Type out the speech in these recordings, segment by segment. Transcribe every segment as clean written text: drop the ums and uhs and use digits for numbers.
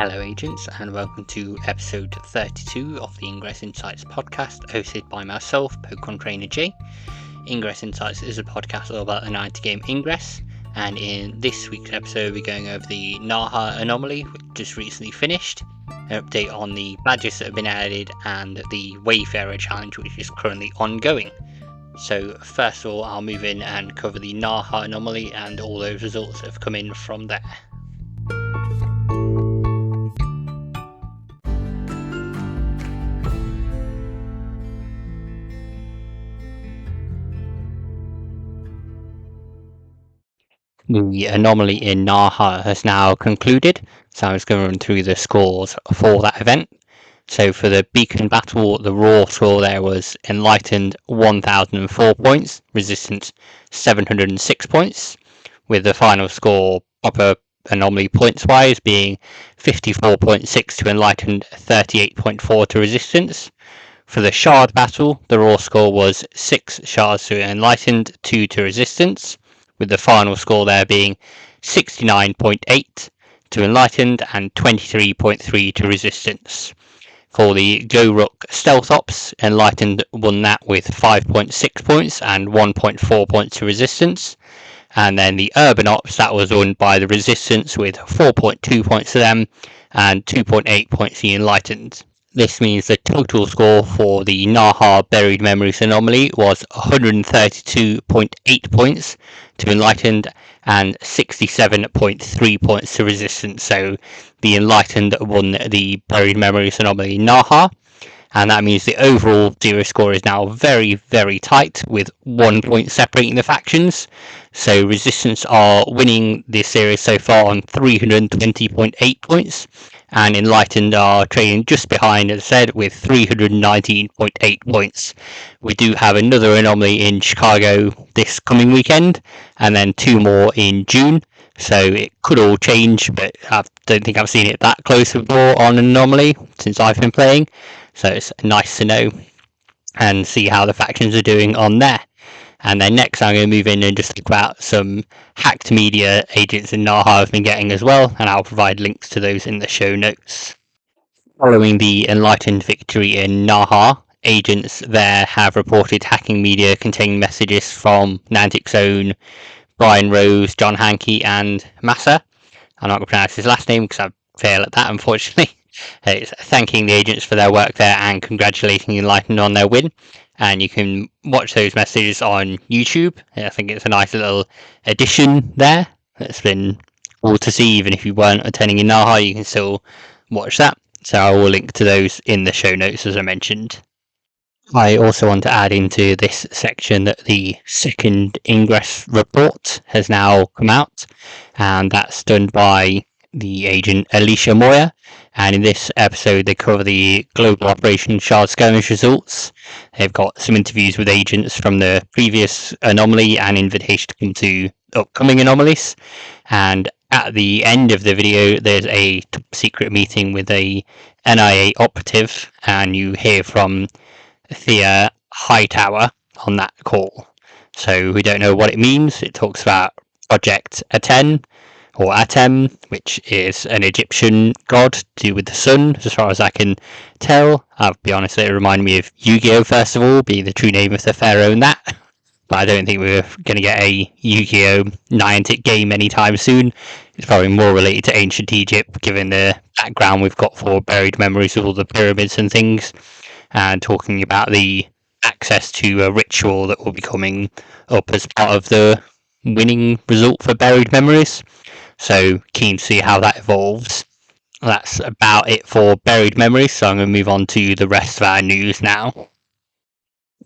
Hello agents, and welcome to episode 32 of the Ingress Insights podcast, hosted by myself, PkmnTrainerJ. Ingress Insights is a podcast all about the 90 game Ingress, and in this week's episode we're going over the Naha Anomaly, which just recently finished, an update on the badges that have been added, and the Wayfarer challenge, which is currently ongoing. So first of all, I'll move in and cover the Naha Anomaly and all those results that have come in from there. The anomaly in Naha has now concluded, so I'm just going to run through the scores for that event. So for the Beacon Battle, the raw score there was Enlightened 1004 points, Resistance 706 points, with the final score proper anomaly points wise being 54.6 to Enlightened, 38.4 to Resistance. For the Shard Battle, the raw score was 6 shards to Enlightened, 2 to Resistance, with the final score there being 69.8 to Enlightened and 23.3 to Resistance. For the Go Rook Stealth Ops, Enlightened won that with 5.6 points and 1.4 points to Resistance. And then the Urban Ops, that was won by the Resistance with 4.2 points to them and 2.8 points to the Enlightened. This means the total score for the Naha Buried Memories Anomaly was 132.8 points to Enlightened and 67.3 points to Resistance. So the Enlightened won the Buried Memories Anomaly Naha, and that means the overall zero score is now very, very tight, with 1 point separating the factions. So Resistance are winning this series so far on 320.8 points, and Enlightened are trailing just behind, as I said, with 319.8 points. We do have another anomaly in Chicago this coming weekend, and then 2 more in June, so it could all change, but I don't think I've seen it that close before on an anomaly since I've been playing, so it's nice to know and see how the factions are doing on there. And then next I'm going to move in and just talk about some hacked media agents in Naha have been getting as well, and I'll provide links to those in the show notes. Following the Enlightened victory in Naha, agents there have reported hacking media containing messages from Niantic's own Brian Rose, John Hankey and Massa. I'm not going to pronounce his last name because I fail at that, unfortunately. It's thanking the agents for their work there and congratulating Enlightened on their win. And you can watch those messages on YouTube. I think it's a nice little addition there. It's been cool to see, even if you weren't attending in Naha, you can still watch that. So I will link to those in the show notes, as I mentioned. I also want to add into this section that the second Ingress report has now come out, and that's done by the agent Alicia Moya. And in this episode they cover the global operation Shard Skirmish results. They've got some interviews with agents from the previous anomaly and invitation to come to upcoming anomalies, and at the end of the video there's a top secret meeting with a NIA operative, and you hear from Thea Hightower on that call. So we don't know what it means. It talks about Project Aten, or Aten, which is an Egyptian god to do with the sun, as far as I can tell. I'll be honest, it reminded me of Yu-Gi-Oh! First of all, being the true name of the pharaoh and that. But I don't think we're going to get a Yu-Gi-Oh! Niantic game anytime soon. It's probably more related to ancient Egypt, given the background we've got for buried memories of all the pyramids and things, and talking about the access to a ritual that will be coming up as part of the winning result for buried memories. So keen to see how that evolves. That's about it for buried memories, so I'm going to move on to the rest of our news now.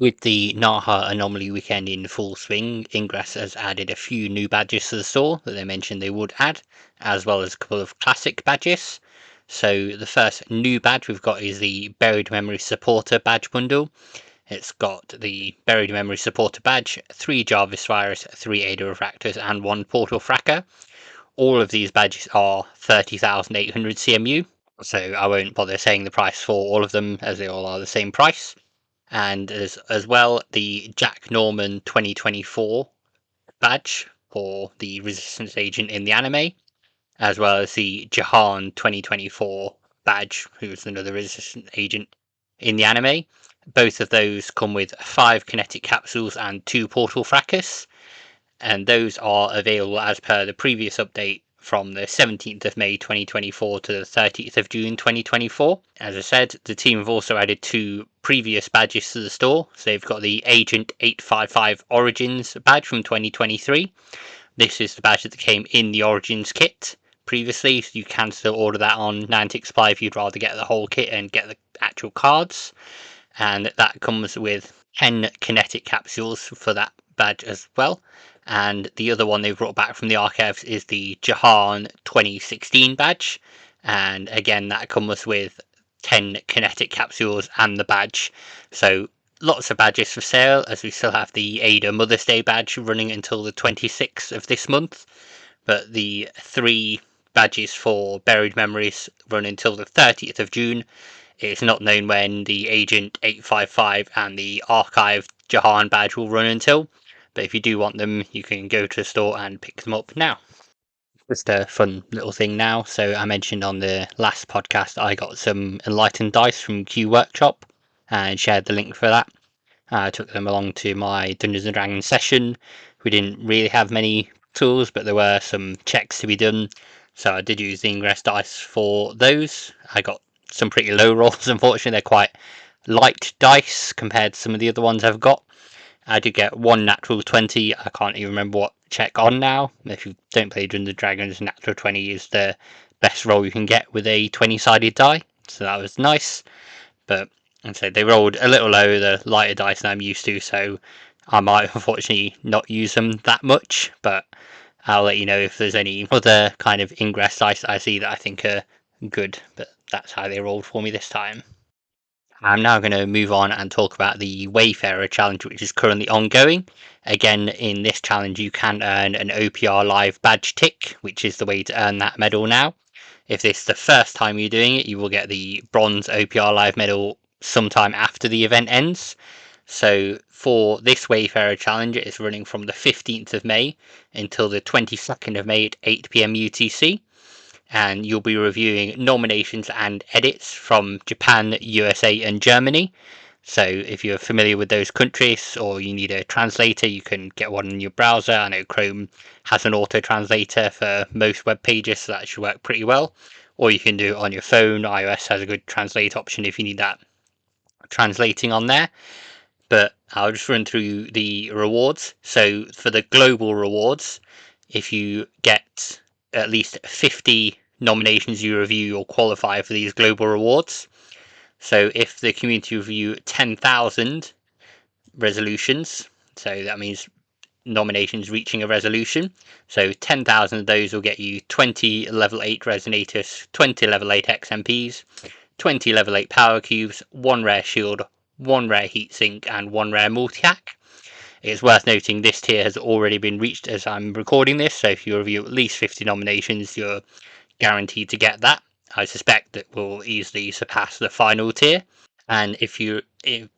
With the Naha Anomaly weekend in full swing, Ingress has added a few new badges to the store that they mentioned they would add, as well as a couple of classic badges. So the first new badge we've got is the Buried Memory Supporter badge bundle. It's got the Buried Memory Supporter badge, 3 Jarvis Virus, 3 Ada Refractors and 1 Portal Fracker. All of these badges are 30,800 CMU, so I won't bother saying the price for all of them, as they all are the same price. And as well, the Jack Norman 2024 badge for the Resistance agent in the anime. as well as the Jahan 2024 badge, who's another resistant agent in the anime. Both of those come with 5 kinetic capsules and 2 portal fracas, and those are available as per the previous update from the 17th of May 2024 to the 30th of June 2024. As I said, the team have also added 2 previous badges to the store. So they've got the Agent 855 Origins badge from 2023. This is the badge that came in the Origins kit previously, so you can still order that on Niantic Supply if you'd rather get the whole kit and get the actual cards. And that comes with 10 kinetic capsules for that badge as well. And the other one they've brought back from the archives is the Jahan 2016 badge, and again that comes with 10 kinetic capsules and the badge. So lots of badges for sale, as we still have the Ada Mother's Day badge running until the 26th of this month, but the 3 badges for Buried Memories run until the 30th of June. It's not known when the Agent 855 and the Archive Jahan badge will run until, but if you do want them, you can go to the store and pick them up now. Just a fun little thing now. So I mentioned on the last podcast I got some Enlightened dice from Q Workshop and shared the link for that. I took them along to my Dungeons and Dragons session. We didn't really have many tools, but there were some checks to be done, so I did use the Ingress dice for those. I got some pretty low rolls, unfortunately. They're quite light dice compared to some of the other ones I've got. I did get 1 natural 20. I can't even remember what check on now. If you don't play Dungeons and Dragons, natural 20 is the best roll you can get with a 20-sided die, so that was nice. But and so they rolled a little lower, the lighter dice than I'm used to, so I might unfortunately not use them that much, but I'll let you know if there's any other kind of Ingress dice I see that I think are good, but that's how they rolled for me this time. I'm now going to move on and talk about the Wayfarer challenge, which is currently ongoing. Again, in this challenge you can earn an OPR Live badge tick, which is the way to earn that medal now. If this is the first time you're doing it, you will get the bronze OPR Live medal sometime after the event ends. So for this Wayfarer challenge, it's running from the 15th of May until the 22nd of May at 8 PM UTC. And you'll be reviewing nominations and edits from Japan, USA, and Germany. So if you're familiar with those countries or you need a translator, you can get one in your browser. I know Chrome has an auto translator for most web pages, so that should work pretty well. Or you can do it on your phone. iOS has a good translate option if you need that translating on there. But I'll just run through the rewards. So for the global rewards, if you get at least 50 nominations you review, you'll qualify for these global rewards. So if the community review 10,000 resolutions, so that means nominations reaching a resolution, so 10,000 of those will get you 20 level 8 resonators, 20 level 8 XMPs, 20 level 8 power cubes, 1 rare shield, 1 rare heatsink, and 1 rare multi-hack. It's worth noting this tier has already been reached as I'm recording this, so if you review at least 50 nominations, you're guaranteed to get that. I suspect that will easily surpass the final tier. And if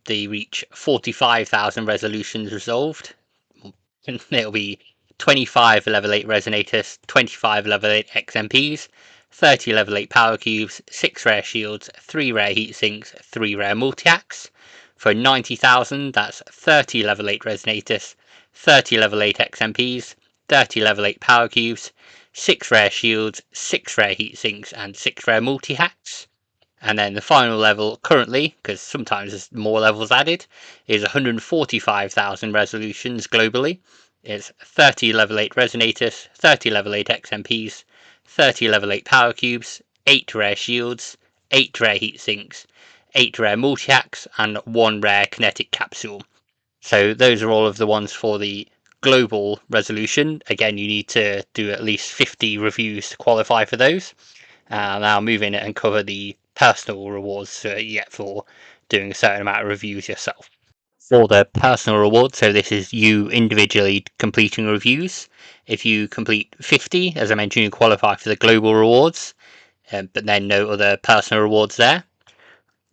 they reach 45,000 resolutions resolved, it'll be 25 level 8 resonators, 25 level 8 XMPs, 30 level 8 power cubes, 6 rare shields, 3 rare heatsinks, 3 rare multi-hacks. For 90,000, that's 30 level 8 resonators, 30 level 8 XMPs, 30 level 8 power cubes, 6 rare shields, 6 rare heatsinks, and 6 rare multi-hacks. And then the final level currently, because sometimes there's more levels added, is 145,000 resolutions globally. It's 30 level 8 resonators, 30 level 8 XMPs, 30 level 8 power cubes, 8 rare shields, 8 rare heatsinks, 8 rare multi-hacks, and 1 rare kinetic capsule. So those are all of the ones for the global resolution. Again, you need to do at least 50 reviews to qualify for those. Now move in and cover the personal rewards you get for doing a certain amount of reviews yourself. For the personal rewards, so this is you individually completing reviews. If you complete 50, as I mentioned, you qualify for the global rewards, but then no other personal rewards there.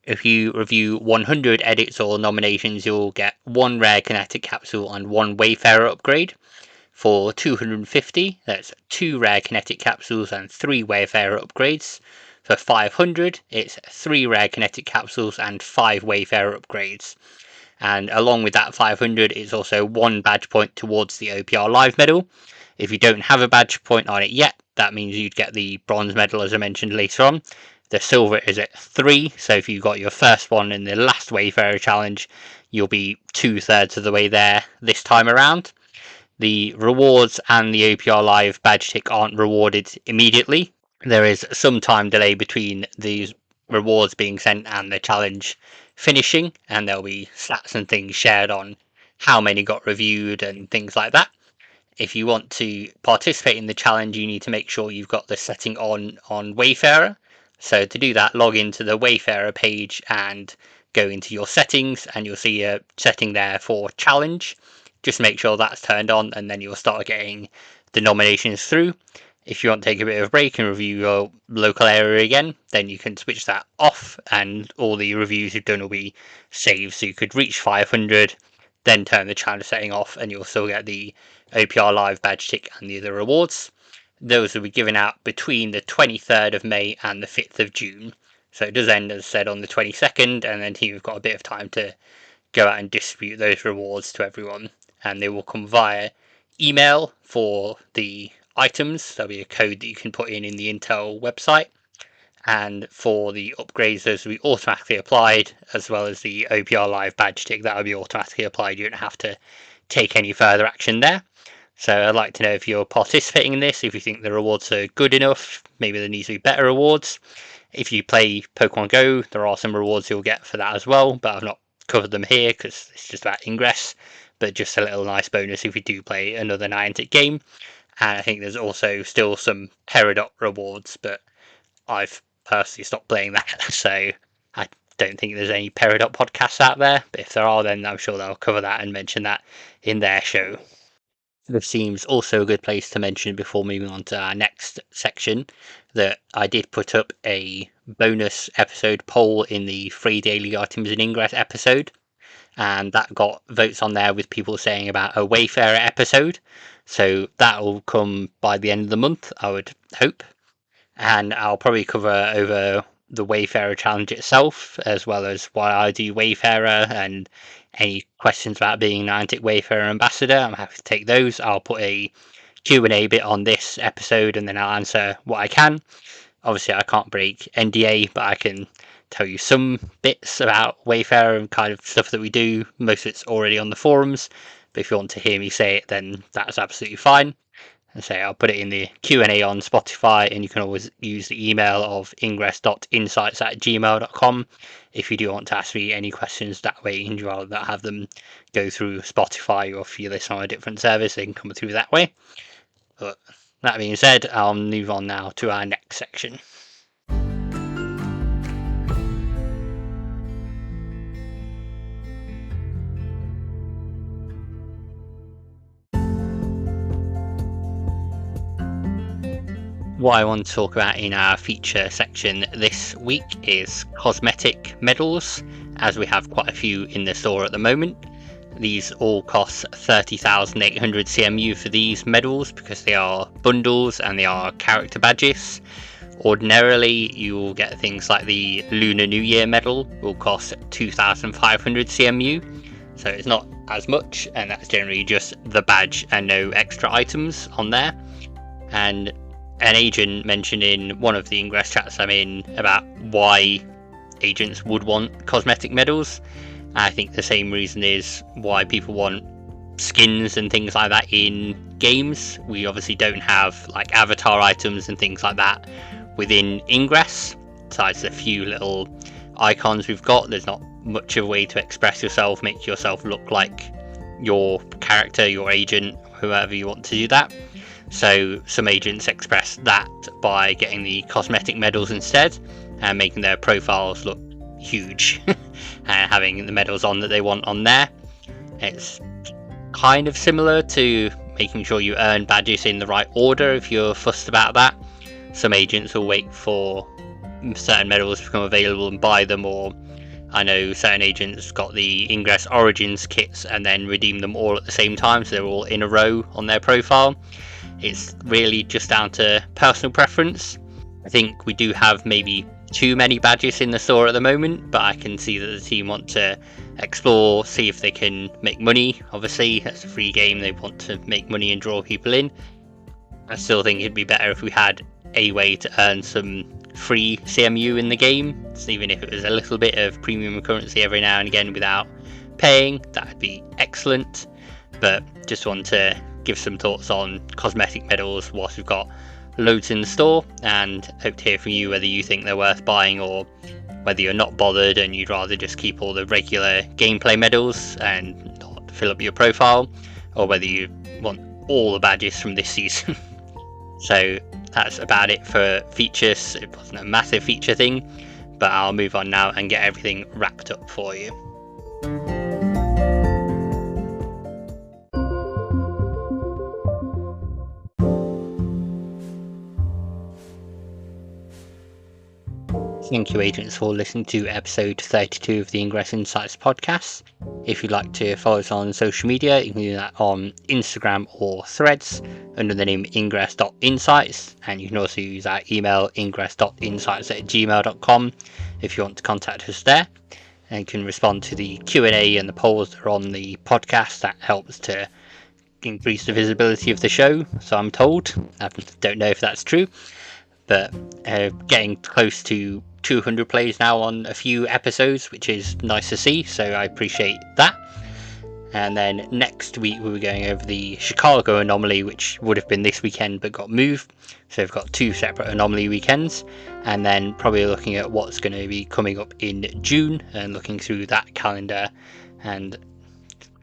If you review 100 edits or nominations, you'll get 1 rare kinetic capsule and 1 Wayfarer upgrade. For 250, that's 2 rare kinetic capsules and 3 Wayfarer upgrades. For 500, it's 3 rare kinetic capsules and 5 Wayfarer upgrades. And along with that 500, it's also 1 badge point towards the OPR Live medal. If you don't have a badge point on it yet, that means you'd get the bronze medal, as I mentioned later on. The silver is at 3, so if you got your first one in the last Wayfarer challenge, you'll be 2/3 of the way there this time around. The rewards and the OPR Live badge tick aren't rewarded immediately. There is some time delay between these rewards being sent and the challenge finishing, and there'll be stats and things shared on how many got reviewed and things like that. If you want to participate in the challenge, you need to make sure you've got the setting on Wayfarer. So to do that, log into the Wayfarer page and go into your settings, and you'll see a setting there for challenge. Just make sure that's turned on, and then you'll start getting the nominations through. If you want to take a bit of a break and review your local area again, then you can switch that off, and all the reviews you've done will be saved. So you could reach 500, then turn the challenge setting off, and you'll still get the OPR Live badge tick and the other rewards. Those will be given out between the 23rd of May and the 5th of June. So it does end, as I said, on the 22nd, and then you've got a bit of time to go out and distribute those rewards to everyone. And they will come via email for the items. There'll be a code that you can put in the Intel website. And for the upgrades, those will be automatically applied, as well as the OPR Live badge tick. That will be automatically applied. You don't have to take any further action there. So I'd like to know if you're participating in this, if you think the rewards are good enough. Maybe there needs to be better rewards. If you play Pokemon Go, there are some rewards you'll get for that as well, but I've not covered them here because it's just about Ingress. But just a little nice bonus if you do play another Niantic game. And I think there's also still some Peridot rewards, but I've personally stopped playing that, so I don't think there's any Peridot podcasts out there. But if there are, then I'm sure they'll cover that and mention that in their show. This seems also a good place to mention before moving on to our next section that I did put up a bonus episode poll in the free daily items in Ingress episode, and that got votes on there with people saying about a Wayfarer episode. So that will come by the end of the month, I would hope. And I'll probably cover over the Wayfarer challenge itself, as well as why I do Wayfarer and any questions about being Niantic Wayfarer ambassador. I'm happy to take those. I'll put a Q&A bit on this episode, and then I'll answer what I can. Obviously, I can't break NDA, but I can tell you some bits about Wayfarer and kind of stuff that we do. Most of it's already on the forums, but if you want to hear me say it, then that's absolutely fine. And say I'll put it in the Q&A on Spotify, and you can always use the email of ingress.insights@gmail.com if you do want to ask me any questions that way, and you'd rather not have them go through Spotify, or if you listen on a different service, they can come through that way. But that being said, I'll move on now to our next section. What I want to talk about in our feature section this week is Cosmetic Medals, as we have quite a few in the store at the moment. These all cost 30,800 CMU for these medals because they are bundles and they are character badges. Ordinarily, you will get things like the Lunar New Year medal will cost 2,500 CMU, so it's not as much, and that's generally just the badge and no extra items on there. And an agent mentioned in one of the Ingress chats I'm in about why agents would want cosmetic medals. I think the same reason is why people want skins and things like that in games. We obviously don't have like avatar items and things like that within Ingress. Besides the few little icons we've got, there's not much of a way to express yourself, make yourself look like your character, your agent, whoever you want to do that. So some agents express that by getting the cosmetic medals instead and making their profiles look huge and having the medals on that they want on there. It's kind of similar to making sure you earn badges in the right order if you're fussed about that. Some agents will wait for certain medals to become available and buy them, or I know certain agents got the Ingress Origins kits and then redeemed them all at the same time, so they're all in a row on their profile. It's really just down to personal preference. I think we do have maybe too many badges in the store at the moment, but I can see that the team want to explore, see if they can make money. Obviously, that's a free game, they want to make money and draw people in. I still think it'd be better if we had a way to earn some free CMU in the game, so even if it was a little bit of premium currency every now and again without paying, that'd be excellent. But just want to give some thoughts on Cosmetic Medals whilst we've got loads in the store, and hope to hear from you whether you think they're worth buying or whether you're not bothered and you'd rather just keep all the regular gameplay medals and not fill up your profile, or whether you want all the badges from this season. So that's about it for features. It wasn't a massive feature thing, but I'll move on now and get everything wrapped up for you. Thank you, agents, for listening to episode 32 of the Ingress Insights podcast. If you'd like to follow us on social media, you can do that on Instagram or Threads under the name ingress.insights, and you can also use our email ingress.insights@gmail.com if you want to contact us there. And you can respond to the Q&A and the polls that are on the podcast. That helps to increase the visibility of the show, so I'm told. I don't know if that's true, but getting close to 200 plays now on a few episodes, which is nice to see, so I appreciate that. And then next week we were going over the Chicago Anomaly, which would have been this weekend but got moved, so we've got 2 separate Anomaly weekends, and then probably looking at what's going to be coming up in June and looking through that calendar and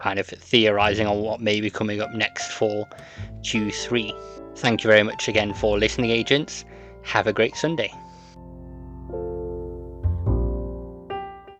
kind of theorising on what may be coming up next for Q3. Thank you very much again for listening, agents. Have a great Sunday.